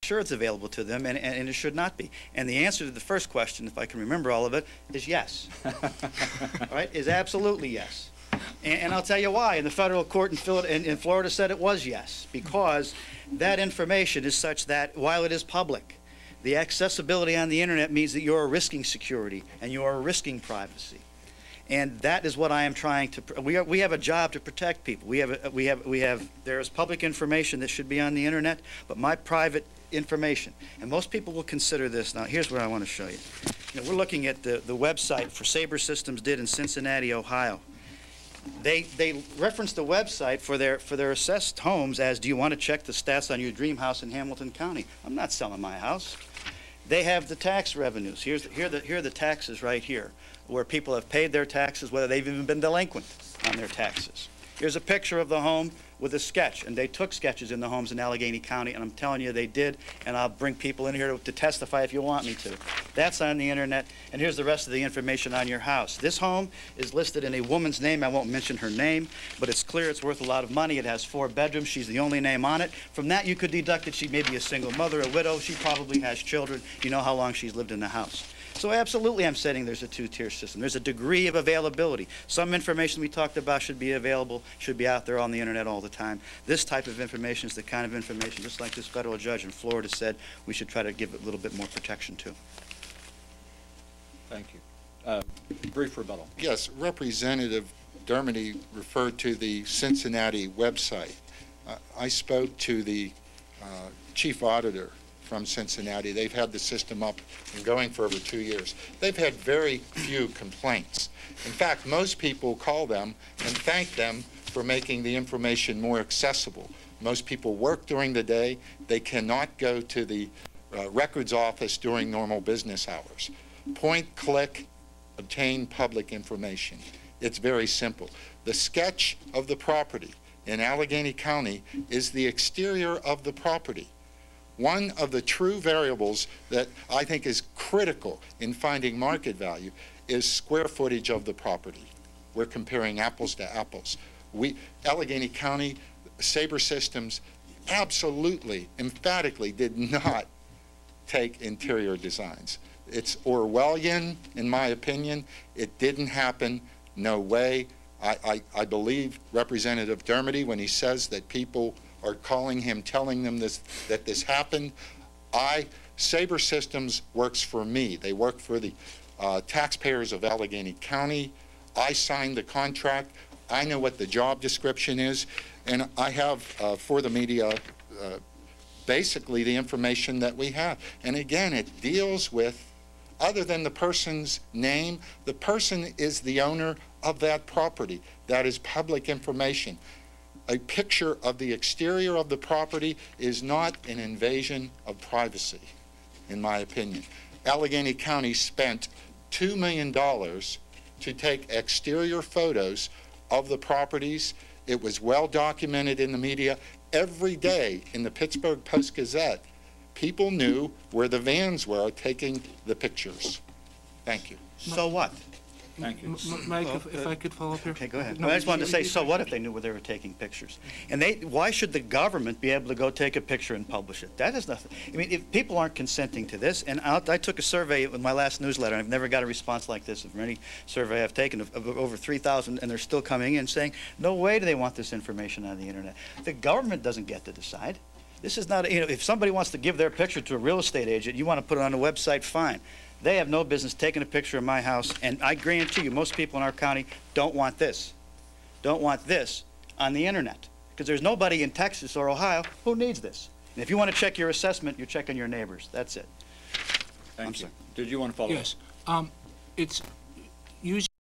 sure it's available to them, and it should not be. And the answer to the first question, if I can remember all of it, is yes. All right, is absolutely yes. And I'll tell you why. And the federal court in Florida said it was yes, because that information is such that while it is public, the accessibility on the internet means that you're risking security and you are risking privacy. And that is what I am trying to. We have a job to protect people. There is public information that should be on the internet, but my private information. And most people will consider this. Now, here's what I want to show you. We're looking at the website for Sabre Systems did in Cincinnati, Ohio. They referenced the website for their assessed homes as, do you want to check the stats on your dream house in Hamilton County? I'm not selling my house. They have the tax revenues. Here are the taxes right here, where people have paid their taxes, whether they've even been delinquent on their taxes. Here's a picture of the home with a sketch, and they took sketches in the homes in Allegheny County, and I'm telling you they did, and I'll bring people in here to testify if you want me to. That's on the internet, and here's the rest of the information on your house. This home is listed in a woman's name. I won't mention her name, but it's clear it's worth a lot of money. It has 4 bedrooms. She's the only name on it. From that, you could deduct that she may be a single mother, a widow. She probably has children. You know how long she's lived in the house. So absolutely I'm saying there's a 2-tier system. There's a degree of availability. Some information we talked about should be available, should be out there on the internet all the time. This type of information is the kind of information, just like this federal judge in Florida said, we should try to give it a little bit more protection to. Thank you. Brief rebuttal. Yes, Representative Dermody referred to the Cincinnati website. I spoke to the chief auditor from Cincinnati. They've had the system up and going for over 2 years. They've had very few complaints. In fact, most people call them and thank them for making the information more accessible. Most people work during the day. They cannot go to the records office during normal business hours. Point, click, obtain public information. It's very simple. The sketch of the property in Allegheny County is the exterior of the property. One of the true variables that I think is critical in finding market value is square footage of the property. We're comparing apples to apples. Allegheny County, Sabre Systems absolutely, emphatically did not take interior designs. It's Orwellian, in my opinion. It didn't happen. No way. I believe Representative Dermody when he says that people are calling him, telling them that this happened. Sabre Systems works for me. They work for the taxpayers of Allegheny County. I signed the contract. I know what the job description is, and I have for the media basically the information that we have. And again, it deals with, other than the person's name, the person is the owner of that property. That is public information. A picture of the exterior of the property is not an invasion of privacy, in my opinion. Allegheny County spent $2 million to take exterior photos of the properties. It was well documented in the media. Every day in the Pittsburgh Post-Gazette, people knew where the vans were taking the pictures. Thank you. So what? Thank you. Mike, if I could follow up here. Okay, go ahead. No, I just wanted to say, so what if they knew where they were taking pictures? And why should the government be able to go take a picture and publish it? That is nothing. I mean, if people aren't consenting to this, and I took a survey with my last newsletter, and I've never got a response like this from any survey I've taken of over 3,000, and they're still coming in saying, no way do they want this information on the internet. The government doesn't get to decide. This is not, if somebody wants to give their picture to a real estate agent, you want to put it on a website, fine. They have no business taking a picture of my house, and I guarantee you most people in our county don't want this on the internet, because there's nobody in Texas or Ohio who needs this. And if you want to check your assessment, you're checking your neighbors. That's it. Thank you. Did you want to follow up? Yes. It's usually